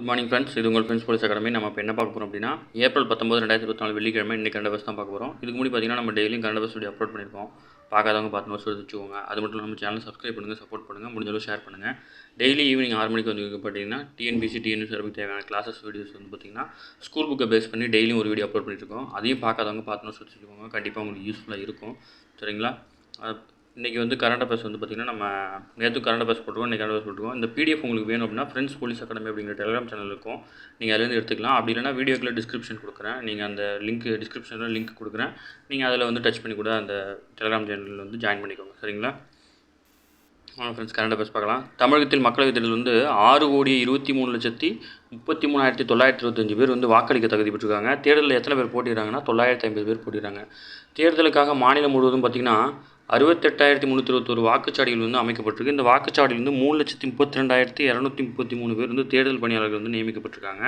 Good morning friends. இது உங்கள் friends police academy. நம்ம இப்போ என்ன பார்க்க போகிறோம் அப்படின்னா, ஏப்ரல் 19, 2024 வெள்ளிக்கிழமை இன்றைக்கி கரண்ட் அஃபேர்ஸ் தான் பார்க்க போகிறோம். இதுக்கு முன்னாடி பார்த்தீங்கன்னா நம்ம டெய்லியும் கரண்ட் அஃபேர்ஸ் வீடியோ அப்லோட் பண்ணியிருக்கோம். பார்க்காதவங்க பார்த்து நோட்ஸ் எடுத்து வச்சுக்கோங்க. அது மட்டும் இல்லாமல் நம்ம சேனல் சப்ஸ்கிரைப் பண்ணுங்கள், சப்போர்ட் பண்ணுங்கள், முடிஞ்சளவு ஷேர் பண்ணுங்கள். டெய்லி ஈவினிங் 6 மணிக்கு வந்து பார்த்தீங்கன்னா டிஎன்பிசி டிஎன்எஸ்ஆர்பிக்கு தேவையான கிளாஸஸ் வீடியோஸ் வந்து பார்த்தீங்கன்னா ஸ்கூல் புக்கை பேஸ் பண்ணி டெய்லியும் ஒரு வீடியோ அப்லோட் பண்ணியிருக்கோம். அதையும் பார்க்காதவங்க பார்த்து நோட்ஸ் எடுத்து வச்சுக்கோங்க. கண்டிப்பாக உங்களுக்கு யூஸ்ஃபுல்லாக இருக்கும். சரிங்களா? இன்றைக்கி வந்து கரண்ட் அஃபேர்ஸ் வந்து பார்த்திங்கன்னா நம்ம நேற்று கரண்ட் அஃபேர்ஸ் போட்டுருவோம், இன்றைக்கி கரண்ட் அஃபேர்ஸ் போட்டுருவோம். இந்த பிடிஎஃப் உங்களுக்கு வேணும் அப்படின்னா ஃப்ரெண்ட்ஸ் போலீஸ் அகாடமி அப்படிங்கிற டெலிகிராம் சேனல் இருக்கும். நீங்கள் அதுலேருந்து எடுத்துக்கலாம். அப்படி இல்லைனா வீடியோக்குள்ள டிஸ்கிரிப்ஷன் கொடுக்குறேன். நீங்கள் அந்த டிஸ்கிரிப்ஷனில் லிங்க் கொடுக்குறேன். நீங்கள் அதில் வந்து டச் பண்ணி கூட அந்த டெலிகிராம் சேனலில் வந்து ஜாயின் பண்ணிக்கோங்க. சரிங்களா? ஃப்ரெண்ட்ஸ், கரண்ட் அஃபேர்ஸ் பார்க்கலாம். தமிழகத்தில் மக்களவைத் தேர்தல் வந்து 6,23,33,925 பேர் வந்து வாக்களிக்க தகுதி பெற்றிருக்காங்க. தேர்தலில் எத்தனை பேர் போட்டிடுறாங்கன்னா 950 பேர் போட்டிடுறாங்க. தேர்தலுக்காக மாநிலம் முழுவதும் பார்த்திங்கன்னா 68,321 வாக்குச்சாவடிகள் வந்து அமைக்கப்பட்டிருக்கு. இந்த வாக்குச்சாவடியில் வந்து 3,32,233 பேர் வந்து தேர்தல் பணியாளர்கள் வந்து நியமிக்கப்பட்டிருக்காங்க.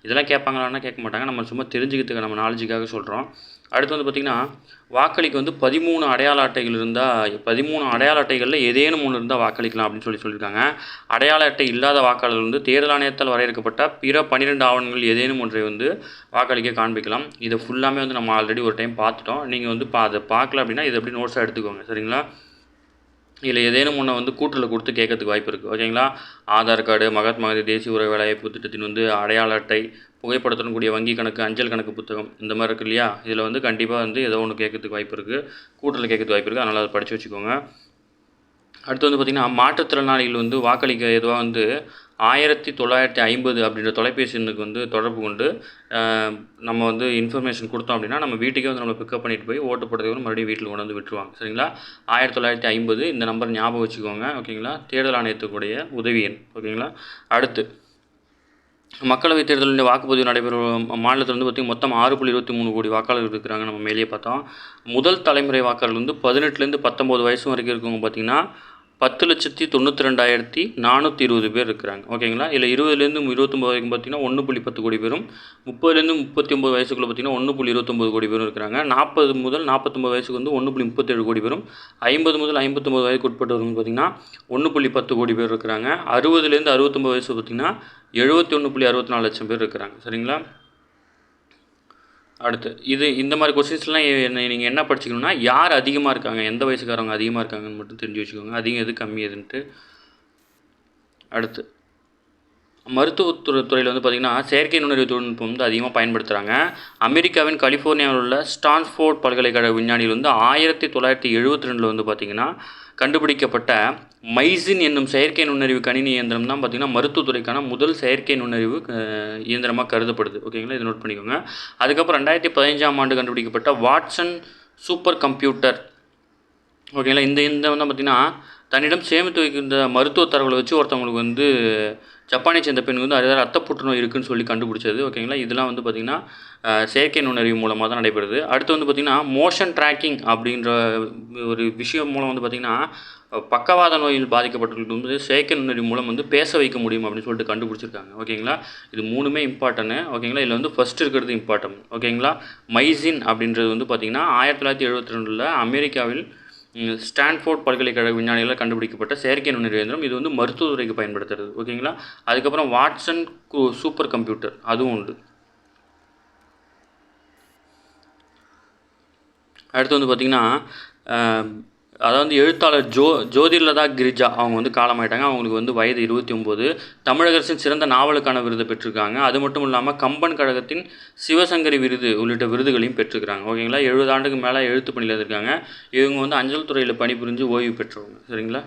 இதெல்லாம் கேட்பாங்களான்னா கேட்க மாட்டாங்க. நம்ம சும்மா தெரிஞ்சுக்கிறதுக்கு நம்ம நாலேஜுக்காக சொல்கிறோம். அடுத்து வந்து பார்த்திங்கன்னா வாக்களிக்க வந்து 13 அடையாள அட்டைகள் இருந்தால் 13 அடையாள அட்டைகளில் ஏதேனும் ஒன்று இருந்தால் வாக்களிக்கலாம் அப்படின்னு சொல்லியிருக்காங்க. அடையாள அட்டை இல்லாத வாக்காளர்கள் வந்து தேர்தல் ஆணையத்தால் வரையறுக்கப்பட்ட பிற 12 ஆவணங்கள் ஏதேனும் ஒன்றை வந்து வாக்களிக்க காண்பிக்கலாம். இதை ஃபுல்லாமே வந்து நம்ம ஆல்ரெடி ஒரு டைம் பார்த்துட்டோம். நீங்கள் வந்து அதை பார்க்கல அப்படின்னா இதை எப்படி நோட்ஸாக எடுத்துக்கோங்க. சரிங்களா? இதில் ஏதேனும் ஒன்று வந்து கூற்றில் கொடுத்து கேட்கறதுக்கு வாய்ப்பு இருக்குது. ஓகேங்களா? ஆதார் கார்டு, மகாத்மா காந்தி தேசிய ஊரக வேலைவாய்ப்பு திட்டத்தின் வந்து அடையாள அட்டை, புகைப்படத்துடன் கூடிய வங்கி கணக்கு, அஞ்சல் கணக்கு புத்தகம், இந்த மாதிரி இருக்குது இல்லையா? இதில் வந்து கண்டிப்பாக வந்து ஏதோ ஒன்று கேட்கறதுக்கு வாய்ப்பு இருக்குது, கூற்றில் கேட்கறதுக்கு வாய்ப்பு இருக்குது. அதனால் அதை படித்து வச்சுக்கோங்க. அடுத்து வந்து பார்த்திங்கன்னா மாற்றுத்திறனாளிகள் வந்து வாக்களிக்க எதுவாக வந்து 1950 அப்படின்ற தொலைபேசி எண்ணுக்கு வந்து தொடர்பு கொண்டு நம்ம வந்து இன்ஃபர்மேஷன் கொடுத்தோம் அப்படின்னா நம்ம வீட்டுக்கே வந்து நம்மளை பிக்கப் பண்ணிட்டு போய் ஓட்டு போடுறதுக்கு மறுபடியும் வீட்டில் கொண்டு வந்து விட்டுருவாங்க. சரிங்களா? 1950 இந்த நம்பர் ஞாபகம் வச்சுக்கோங்க. ஓகேங்களா? தேர்தல் ஆணையத்துக்குடைய உதவி எண். ஓகேங்களா? அடுத்து மக்களவைத் தேர்தலில் வாக்குப்பதிவு நடைபெறும் மாநிலத்தில் வந்து பார்த்திங்கன்னா மொத்தம் 6.23 கோடி வாக்காளர்கள் இருக்கிறாங்க. நம்ம மேலேயே பார்த்தோம். முதல் தலைமுறை வாக்காளர்கள் வந்து 18லேருந்து 19 வயசு வரைக்கும் இருக்கவங்க பார்த்திங்கன்னா 10,92,420 பேர் இருக்கிறாங்க. ஓகேங்களா? இல்லை 20லேருந்து 29 வரைக்கும் பார்த்திங்கன்னா 1.10 கோடி பேரும், 30லேருந்து 39 வயசுக்குள்ளே பார்த்திங்கன்னா 1.29 கோடி பேரும் இருக்கிறாங்க. 40 முதல் 49 வயசுக்கு வந்து 1.37 கோடி பேரும், 50 முதல் 59 வயதுக்கு உட்பட்டவங்க பார்த்திங்கன்னா 1.10 கோடி பேர் இருக்கிறாங்க. 60லேருந்து 69 வயசு பார்த்திங்கன்னா 71.64 லட்சம் பேர் இருக்கிறாங்க. சரிங்களா? அடுத்து இந்த மாதிரி கொஸ்டின்ஸ்லாம் நீங்கள் என்ன படிச்சுக்கணும்னா யார் அதிகமாக இருக்காங்க, எந்த வயசுக்காரவங்க அதிகமாக இருக்காங்கன்னு மட்டும் தெரிஞ்சு வச்சுக்கோங்க. அதிகம் எது கம்மி எதுன்ட்டு. அடுத்து மருத்துவத்துறையில் வந்து பார்த்திங்கன்னா செயற்கை நுண்ணறிவு தொழில்நுட்பம் வந்து அதிகமாக பயன்படுத்துகிறாங்க. அமெரிக்காவின் கலிஃபோர்னியாவில் உள்ள ஸ்டான்ஃபோர்ட் பல்கலைக்கழக விஞ்ஞானிகள் வந்து 1972 வந்து பார்த்திங்கன்னா கண்டுபிடிக்கப்பட்ட மைசின் என்னும் செயற்கை நுண்ணறிவு கணினி இயந்திரம் தான் பார்த்திங்கன்னா மருத்துவத்துறைக்கான முதல் செயற்கை நுண்ணறிவு இயந்திரமாக கருதப்படுது. ஓகேங்களா? இதை நோட் பண்ணிக்கோங்க. அதுக்கப்புறம் 2015 கண்டுபிடிக்கப்பட்ட வாட்சன் சூப்பர் கம்ப்யூட்டர். ஓகேங்களா? இந்த இயந்திரம் தான் பார்த்திங்கன்னா தன்னிடம் சேமித்து வைக்கின்ற மருத்துவ தரவுகளை வச்சு ஒருத்தவங்களுக்கு வந்து ஜப்பானை சேர்ந்த பெண்ணுக்கு வந்து ரத்த புற்றுநோய் இருக்குதுன்னு சொல்லி கண்டுபிடிச்சது. ஓகேங்களா? இதெல்லாம் வந்து பார்த்திங்கன்னா செயற்கை நுண்ணறிவு மூலமாக தான் நடைபெறுது. அடுத்து வந்து பார்த்திங்கன்னா மோஷன் ட்ராக்கிங் அப்படின்ற ஒரு விஷயம் மூலம் வந்து பார்த்திங்கன்னா பக்கவாத நோயில் பாதிக்கப்பட்டவர்களுக்கு வந்து செயற்கை நுண்ணறிவு மூலம் வந்து பேச வைக்க முடியும் அப்படின்னு சொல்லிட்டு கண்டுபிடிச்சிருக்காங்க. ஓகேங்களா? இது மூணுமே இம்பார்ட்டன்ட். ஓகேங்களா? இதில் வந்து ஃபஸ்ட்டு இருக்கிறது இம்பார்ட்டன்ட். ஓகேங்களா? மைசின் அப்படின்றது வந்து பார்த்திங்கன்னா 1972 அமெரிக்காவில் ஸ்டான்ஃபோர்ட் பல்கலைக்கழக விஞ்ஞானிகளால் கண்டுபிடிக்கப்பட்ட செயற்கை நுண்ணறிவு இயந்திரம். இது வந்து மருத்துவத்துறைக்கு பயன்படுத்துறது. ஓகேங்களா? அதுக்கப்புறம் வாட்சன் சூப்பர் கம்ப்யூட்டர் அதுவும் உண்டு. அடுத்து வந்து பார்த்திங்கன்னா அதாவது எழுத்தாளர் ஜோதிர்லதா கிரிஜா அவங்க வந்து காலமாயிட்டாங்க. அவங்களுக்கு வந்து வயது 29. தமிழக அரசின் சிறந்த நாவலுக்கான விருதை பெற்றிருக்காங்க. அது மட்டும் இல்லாமல் கம்பன் கழகத்தின் சிவசங்கரி விருது உள்ளிட்ட விருதுகளையும் பெற்றிருக்காங்க. ஓகேங்களா? 70 ஆண்டுக்கு மேலே எழுத்து பணியில் இருக்காங்க. இவங்க வந்து அஞ்சல் துறையில் பணிபுரிஞ்சு ஓய்வு பெற்றவங்க. சரிங்களா?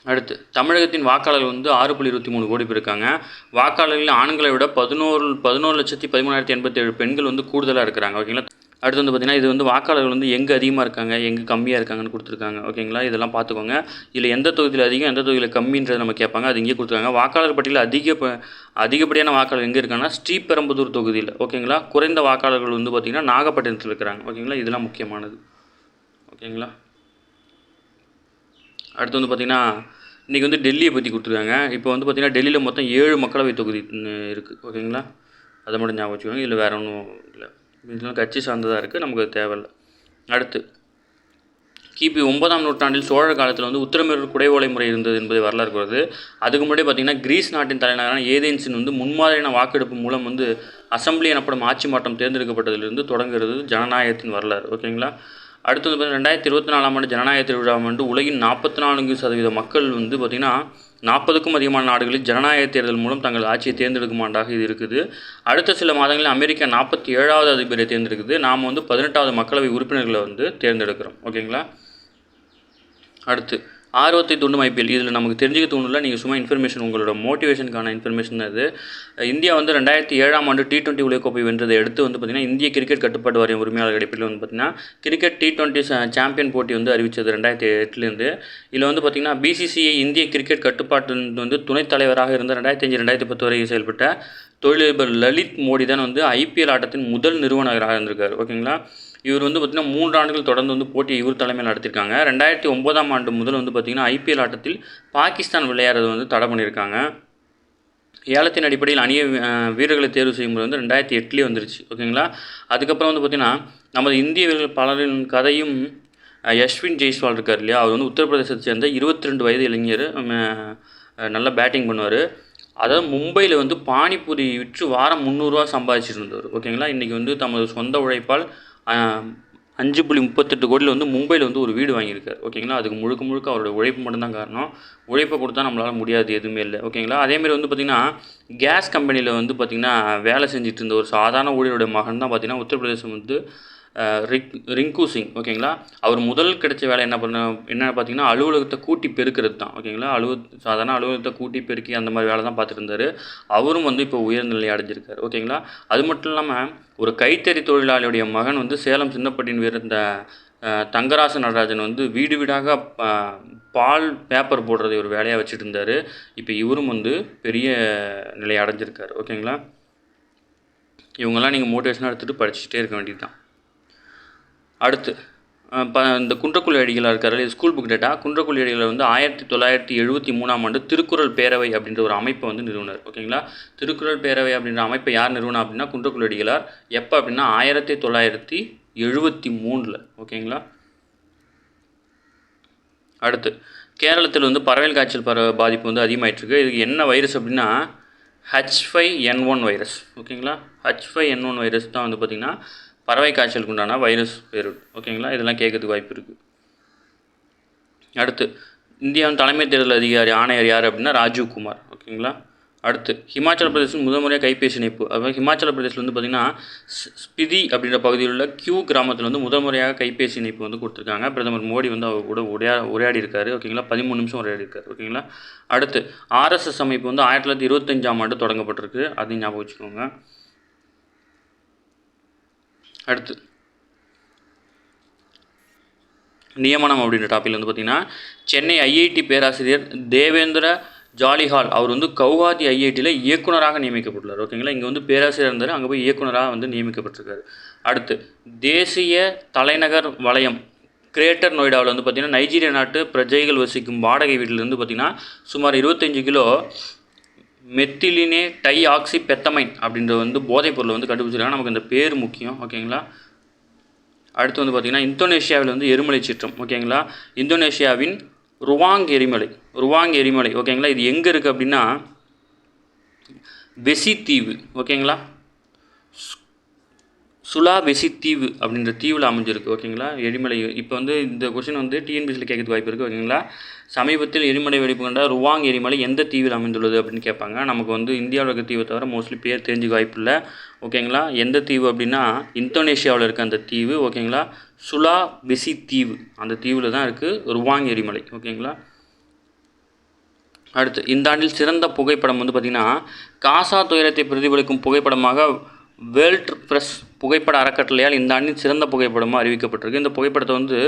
அடுத்து தமிழகத்தின் வாக்காளர்கள் வந்து 6.23 கோடி பேர் இருக்காங்க. வாக்காளர்கள் ஆண்களை விட 11,13,87 பெண்கள் வந்து கூடுதலாக இருக்கிறாங்க. ஓகேங்களா? அடுத்து வந்து பார்த்திங்கன்னா இது வந்து வாக்காளர்கள் வந்து எங்கே அதிகமாக இருக்காங்க, எங்கே கம்மியாக இருக்காங்கன்னு கொடுத்துருக்காங்க. ஓகேங்களா? இதெல்லாம் பார்த்துக்கோங்க. இதில் எந்த தொகுதியில் அதிகம், எந்த தொகுதியில் கம்மின்றதை நம்ம கேட்பாங்க. அது இங்கே கொடுத்துருக்காங்க. வாக்காளர் பட்டியலில் அதிகப்படியான வாக்காளர் எங்கே இருக்காங்கன்னா ஸ்ரீபெரும்புதூர் தொகுதியில். ஓகேங்களா? குறைந்த வாக்காளர்கள் வந்து பார்த்திங்கன்னா நாகப்பட்டினத்தில் இருக்கிறாங்க. ஓகேங்களா? இதெல்லாம் முக்கியமானது. ஓகேங்களா? அடுத்து வந்து பார்த்திங்கன்னா இன்றைக்கி வந்து டெல்லியை பற்றி கொடுத்துருக்காங்க. இப்போ வந்து பார்த்திங்கன்னா டெல்லியில் மொத்தம் 7 மக்களவை தொகுதி இருக்குது. ஓகேங்களா? அதை மட்டும் ஞாபகம் வச்சுக்கோங்க. இதில் வேறு ஒன்றும் இல்லை. இதெல்லாம் கட்சி சார்ந்ததாக இருக்குது, நமக்கு தேவையில்லை. அடுத்து கிபி 9ஆம் நூற்றாண்டில் சோழர் காலத்தில் வந்து உத்தரமேரூர் குடைவோலை முறை இருந்தது என்பதை வரலாறு கூறுது. அதுக்கு முன்னாடி பார்த்திங்கன்னா கிரீஸ் நாட்டின் தலைநகரான ஏதென்ஸின் வந்து முன்மாதிரியான வாக்கெடுப்பு மூலம் வந்து அசம்பிளி எனப்படும் ஆட்சி மாற்றம் தேர்ந்தெடுக்கப்பட்டதிலிருந்து தொடங்குகிறது ஜனநாயகத்தின் வரலாறு. ஓகேங்களா. அடுத்து வந்து 2024ஆம் ஆண்டு ஜனநாயக திருவிழாம் ஆண்டு உலகின் 44% மக்கள் வந்து பார்த்திங்கன்னா 40க்கும் அதிகமான நாடுகளில் ஜனநாயக தேர்தல் மூலம் தங்கள் ஆட்சியை தேர்ந்தெடுக்கும் ஆண்டாக இது இருக்குது. அடுத்த சில மாதங்களில் அமெரிக்கா 47வது அதிபரை தேர்ந்தெடுக்குது. நாம் வந்து 18வது மக்களவை உறுப்பினர்களை வந்து தேர்ந்தெடுக்கிறோம். ஓகேங்களா. அடுத்து ஆர்வத்தை தூண்டும் ஐபிஎல். இதில் நமக்கு தெரிஞ்சுக்க தோணுல, நீங்கள் சும்மா இன்ஃபர்மேஷன், உங்களோட மோட்டிவேஷனுக்கான இன்ஃபர்மேஷன் அது. இந்தியா வந்து 2007ஆம் ஆண்டு T20 உலகக்கோப்பை வென்றதை அடுத்து வந்து பார்த்திங்கன்னா இந்திய கிரிக்கெட் கட்டுப்பாட்டு வாரியம் உரிமையாளர் அடிப்படையில் வந்து பார்த்திங்கன்னா கிரிக்கெட் T20 சாம்பியன் போட்டி வந்து அறிவித்தது 2008லேருந்து. இதில் வந்து பார்த்திங்கன்னா BCCI இந்திய கிரிக்கெட் கட்டுப்பாட்டு வந்து துணைத் தலைவராக இருந்த 2005-2010 வரை செயல்பட்ட தொழிலதிபர் லலித் மோடி தான் வந்து IPL ஆட்டத்தின் முதல் நிறுவனராக இருந்திருக்கார். ஓகேங்களா. இவர் வந்து பார்த்திங்கன்னா 3 ஆண்டுகள் தொடர்ந்து வந்து போட்டியை இவர் தலைமையில் நடத்திருக்காங்க. 2009ஆம் ஆண்டு முதல் வந்து பார்த்திங்கன்னா IPL ஆட்டத்தில் பாகிஸ்தான் விளையாடுறது வந்து தடை பண்ணியிருக்காங்க. ஏலத்தின் அடிப்படையில் அணிய வீரர்களை தேர்வு செய்யும்போது வந்து 2008லேயே வந்துருச்சு. ஓகேங்களா. அதுக்கப்புறம் வந்து பார்த்திங்கன்னா நமது இந்திய வீரர்கள் பலரின் கதையும் யஷ்வின் ஜெய்ஸ்வால் இருக்கார் இல்லையா, அவர் வந்து உத்தரப்பிரதேசத்தை சேர்ந்த 22 வயது இளைஞர், நல்லா பேட்டிங் பண்ணுவார். அதாவது மும்பையில் வந்து பானிபூரி விற்று வாரம் 300 ரூபா சம்பாதிச்சிட்டு இருந்தவர். ஓகேங்களா. இன்றைக்கி வந்து தமது சொந்த உழைப்பால் 5.38 கோடியில் வந்து மும்பையில் வந்து ஒரு வீடு வாங்கியிருக்கார். ஓகேங்களா. அதுக்கு முழுக்க அவரோட உழைப்பு மட்டும்தான் காரணம். உழைப்பை கொடுத்தா நம்மளால் முடியாது எதுவுமே இல்லை. ஓகேங்களா. அதேமாதிரி வந்து பார்த்திங்கன்னா கேஸ் கம்பெனியில் வந்து பார்த்திங்கன்னா வேலை செஞ்சுட்டு இருந்த ஒரு சாதாரண ஊழியரோட மகன் தான் பார்த்திங்கன்னா உத்தரப்பிரதேசம் வந்து ரிங்கு சிங். ஓகேங்களா. அவர் முதல் கிடைச்ச வேலை என்ன பார்த்திங்கன்னா அலுவலகத்தை கூட்டி பெருக்கிறது தான். ஓகேங்களா. சாதாரண அலுவலகத்தை கூட்டி பெருக்கி அந்த மாதிரி வேலை தான் பார்த்துட்டு இருந்தார். அவரும் வந்து இப்போ உயர்நிலை அடைஞ்சிருக்கார். ஓகேங்களா. அது மட்டும் இல்லாமல் ஒரு கைத்தறி தொழிலாளியுடைய மகன் வந்து சேலம் சின்னப்பட்டியின் இருந்த தங்கராச நடராஜன் வந்து வீடு வீடாக பால் பேப்பர் போடுறதை ஒரு வேலையாக வச்சுட்டு இருந்தார். இப்போ இவரும் வந்து பெரிய நிலை அடைஞ்சிருக்கார். ஓகேங்களா. இவங்கெல்லாம் நீங்கள் மோட்டிவேஷனாக எடுத்துகிட்டு படிச்சுட்டே இருக்க வேண்டியது தான். அடுத்து இந்த குன்றக்குடி அடிகளார் இருக்கார், ஸ்கூல் புக் டேட்டா. குன்றக்குடி அடிகளார் வந்து 1973ஆம் ஆண்டு திருக்குறள் பேரவை அப்படின்ற ஒரு அமைப்பை வந்து நிறுவனர். ஓகேங்களா. திருக்குறள் பேரவை அப்படின்ற அமைப்பை யார் நிறுவனம் அப்படின்னா குன்றக்குடி அடிகளார். எப்போ அப்படின்னா 1973. ஓகேங்களா. அடுத்து கேரளத்தில் வந்து பறவைகள் காய்ச்சல் பாதிப்பு வந்து அதிகமாகிட்டுருக்கு. இதுக்கு என்ன வைரஸ் அப்படின்னா H5N1 வைரஸ். ஓகேங்களா. H5N1 வைரஸ் தான் வந்து பார்த்திங்கன்னா பறவை காய்ச்சலுக்கு உண்டான வைரஸ் பேர். ஓகேங்களா. இதெல்லாம் கேட்கறதுக்கு வாய்ப்பு இருக்குது. அடுத்து இந்தியாவின் தலைமை தேர்தல் அதிகாரி ஆணையர் யார் அப்படின்னா ராஜீவ் குமார். ஓகேங்களா. அடுத்து ஹிமாச்சல பிரதேசம் முதல் முறையாக கைபேசி இணைப்பு. அதாவது ஹிமாச்சல பிரதேசில் வந்து பார்த்திங்கன்னா ஸ்பிதி அப்படின்ற பகுதியில் உள்ள கியூ கிராமத்தில் வந்து முதல் முறையாக கைபேசி இணைப்பு வந்து கொடுத்துருக்காங்க. பிரதமர் மோடி வந்து அவர் கூட உரையாடி இருக்கார். ஓகேங்களா. 13 நிமிஷம் உரையாடி இருக்கார். ஓகேங்களா. அடுத்து RSS அமைப்பு வந்து 1925ஆம் ஆண்டு தொடங்கப்பட்டிருக்கு. அதையும் ஞாபகம் வச்சுக்கோங்க. அடுத்து நியமனம் அப்படின்ற டாப்பில் வந்து பார்த்திங்கன்னா சென்னை IIT பேராசிரியர் தேவேந்திர ஜாலிஹால் அவர் வந்து கவுஹாத்தி IITயில் இயக்குனராக நியமிக்கப்பட்டுள்ளார். ஓகேங்களா. இங்கே வந்து பேராசிரியர் இருந்தார், அங்கே போய் இயக்குனராக வந்து நியமிக்கப்பட்டிருக்காரு. அடுத்து தேசிய தலைநகர் வலயம் கிரேட்டர் நொய்டாவில் வந்து பார்த்திங்கன்னா நைஜீரியா நாட்டு பிரஜைகள் வசிக்கும் வாடகை வீட்டிலேருந்து பார்த்திங்கன்னா சுமார் 25 கிலோ மெத்திலினே டை ஆக்சி பெத்தமைன் அப்படின்ற வந்து போதைப் பொருளை வந்து கண்டுபிடிச்சிருக்காங்க. நமக்கு இந்த பேர் முக்கியம். ஓகேங்களா. அடுத்து வந்து பார்த்திங்கன்னா இந்தோனேஷியாவில் வந்து எரிமலை சீற்றம். ஓகேங்களா. இந்தோனேஷியாவின் ருவாங் எரிமலை. ஓகேங்களா. இது எங்கே இருக்குது அப்படின்னா வெசி தீவு. ஓகேங்களா. சுலாவெசி தீவு அப்படின்ற தீவில் அமைஞ்சிருக்கு. ஓகேங்களா. எரிமலை இப்போ வந்து இந்த கொஸ்டின் வந்து TNPSசியில் கேட்கறதுக்கு வாய்ப்பு இருக்குது. ஓகேங்களா. சமீபத்தில் எரிமலை வெடிப்பு கண்ட ருவாங் எரிமலை எந்த தீவில் அமைந்துள்ளது அப்படின்னு கேட்பாங்க. நமக்கு வந்து இந்தியாவில் இருக்க தீவை தவிர மோஸ்ட்லி பேர் தெரிஞ்சுக்க வாய்ப்பு இல்லை. ஓகேங்களா. எந்த தீவு அப்படின்னா இந்தோனேஷியாவில் இருக்க அந்த தீவு. ஓகேங்களா. சுலாவெசி தீவு, அந்த தீவில் தான் இருக்குது ருவாங் எரிமலை. ஓகேங்களா. அடுத்து இந்த ஆண்டில் சிறந்த புகைப்படம் வந்து பார்த்திங்கன்னா காசா துயரத்தை பிரதிபலிக்கும் புகைப்படமாக வேர்ல்ட் ப்ரெஸ் புகைப்பட அறக்கட்டளையால் இந்த ஆண்டின் சிறந்த புகைப்படமாக அறிவிக்கப்பட்டிருக்கு. இந்த புகைப்படத்தை வந்து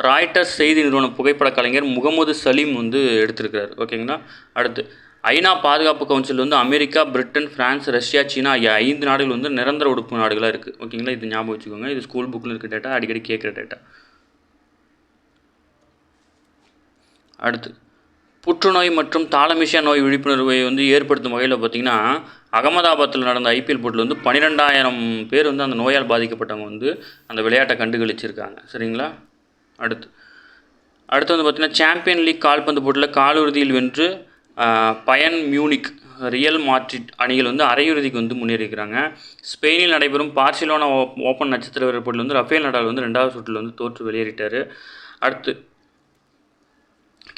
ராய்ட்டர்ஸ் செய்தி நிறுவன புகைப்பட கலைஞர் முகமது சலீம் வந்து எடுத்திருக்கிறார். ஓகேங்களா. அடுத்து ஐநா பாதுகாப்பு கவுன்சில் வந்து அமெரிக்கா, பிரிட்டன், பிரான்ஸ், ரஷ்யா, சீனா ஆகிய 5 நாடுகள் வந்து நிரந்தர உறுப்பு நாடுகளாக இருக்குது. ஓகேங்களா. இது ஞாபகம் வச்சுக்கோங்க. இது ஸ்கூல் புக்கில் இருக்க டேட்டா, அடிக்கடி கேட்குற டேட்டா. அடுத்து புற்றுநோய் மற்றும் தாலமிஷியா நோய் விழிப்புணர்வை வந்து ஏற்படுத்தும் வகையில் பார்த்திங்கன்னா அகமதாபாத்தில் நடந்த IPL போட்டியில் வந்து 12,000 பேர் வந்து அந்த நோயால் பாதிக்கப்பட்டவங்க வந்து அந்த விளையாட்டை கண்டுகளிச்சிருக்காங்க. சரிங்களா. அடுத்து அடுத்து வந்து பார்த்திங்கன்னா சாம்பியன் லீக் கால்பந்து போட்டியில் காலிறுதியில் வென்று பயன் மியூனிக் ரியல் மாட்ரிட் அணிகள் வந்து அரையிறுதிக்கு வந்து முன்னேறிக்கிறாங்க. ஸ்பெயினில் நடைபெறும் பார்சிலோனா ஓப்பன் நட்சத்திர வீரர் போட்டியில் வந்து ரஃபேல் நடால் வந்து 2வது சுற்றில் வந்து தோற்று வெளியேறிட்டார். அடுத்து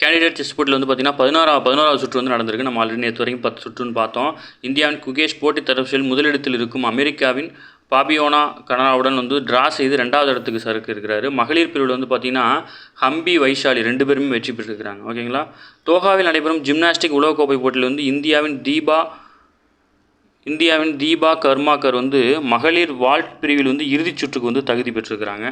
கேண்டிடேட் செஸ் போட்டியில் வந்து பார்த்திங்கன்னா 11வது சுற்று வந்து நடந்திருக்கு. நம்ம ஆல்ரெடி நேற்று வரைக்கும் 10 சுற்றுன்னு பார்த்தோம். இந்தியாவின் குகேஷ் போட்டி தரவரிசையில் முதலிடத்தில் இருக்கும் அமெரிக்காவின் பாபியோனா கனடாவுடன் வந்து ட்ரா செய்து 2வது இடத்துக்கு சறுக்கு இருக்கிறாரு. மகளிர் பிரிவில் வந்து பார்த்திங்கன்னா ஹம்பி வைஷாலி 2 பேருமே வெற்றி பெற்றிருக்கிறாங்க. ஓகேங்களா. தோஹாவில் நடைபெறும் ஜிம்னாஸ்டிக் உலகக்கோப்பை போட்டியில் வந்து இந்தியாவின் தீபா கர்மாக்கர் வந்து மகளிர் வால்ட் பிரிவில் வந்து இறுதிச் சுற்றுக்கு வந்து தகுதி பெற்றிருக்கிறாங்க.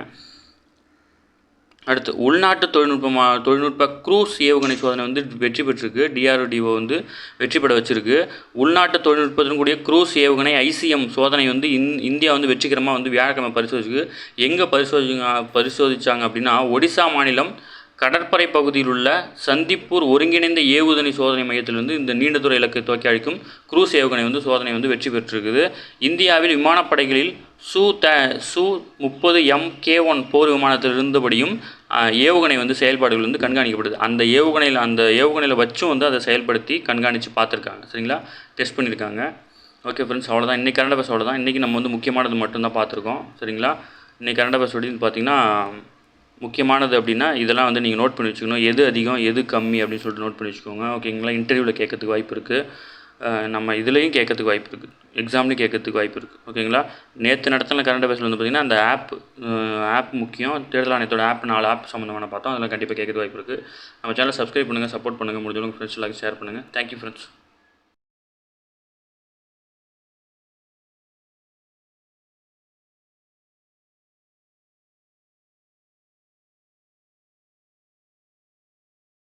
அடுத்து உள்நாட்டு தொழில்நுட்ப க்ரூஸ் ஏவுகணை சோதனை வந்து வெற்றி பெற்றிருக்கு. DRDO வந்து வெற்றி பெற வச்சிருக்கு. உள்நாட்டு தொழில்நுட்பத்துடன் கூடிய க்ரூஸ் ஏவுகணை ICM சோதனை வந்து இந்தியா வந்து வெற்றிகரமாக வந்து வியாழக்கிழமை பரிசோதிச்சிருக்கு. எங்கே பரிசோதிச்சாங்க அப்படின்னா ஒடிசா மாநிலம் கடற்படை பகுதியில் உள்ள சந்திப்பூர் ஒருங்கிணைந்த ஏவுகணை சோதனை மையத்தில் வந்து இந்த நீண்ட தூர இலக்கை தூக்கி அழிக்கும் க்ரூஸ் ஏவுகணை வந்து சோதனை வந்து வெற்றி பெற்றிருக்குது. இந்தியாவில் விமானப்படைகளில் Su-30 MK-1 போர் விமானத்தில் இருந்தபடியும் ஏவுகணை வந்து செயல்பாடுகள் வந்து கண்காணிக்கப்படுது. அந்த ஏவுகணையில் வச்சும் வந்து அதை செயல்படுத்தி கண்காணித்து பார்த்துருக்காங்க. சரிங்களா, டெஸ்ட் பண்ணியிருக்காங்க. ஓகே ஃப்ரெண்ட்ஸ், அவ்வளோதான் இன்றைக்கி கரண்ட் அஃபேர்ஸ். அவ்வளோதான் இன்றைக்கி நம்ம வந்து முக்கியமானது மட்டும்தான் பார்த்துருக்கோம். சரிங்களா, இன்றைக்கி கரண்ட் அஃபேர்ஸ் அப்படின்னு பார்த்தீங்கன்னா முக்கியமானது அப்படின்னா இதெல்லாம் வந்து நீங்கள் நோட் பண்ணி வச்சுக்கணும். எது அதிகம் எது கம்மி அப்படின்னு சொல்லிட்டு நோட் பண்ணி வச்சுக்கோங்க. ஓகேங்களா. இன்டர்வியூவில் கேட்கறதுக்கு வாய்ப்பு இருக்குது. நம்ம இதுலேயும் கேட்கறதுக்கு வாய்ப்பு இருக்குது. எக்ஸாம்லேயும் கேட்கறதுக்கு வாய்ப்பு இருக்குது. ஓகேங்களா. நேற்று நடத்தின கரண்ட் அஃபேர்ஸில் வந்து பார்த்திங்கன்னா அந்த ஆப் முக்கியம். தேர்தல் ஆணையத்தோட 4 ஆப் சம்மந்தமான பார்த்தோம். அதெல்லாம் கண்டிப்பாக கேட்கறதுக்கு வாய்ப்பு இருக்குது. நம்ம சேனலை சப்ஸ்கிரைப் பண்ணுங்கள், சப்போர்ட் பண்ணுங்கள், முடிஞ்சவங்க ஃப்ரெண்ட்ஸ் எல்லாருக்கும் ஷேர் பண்ணுங்கள். Thank you friends.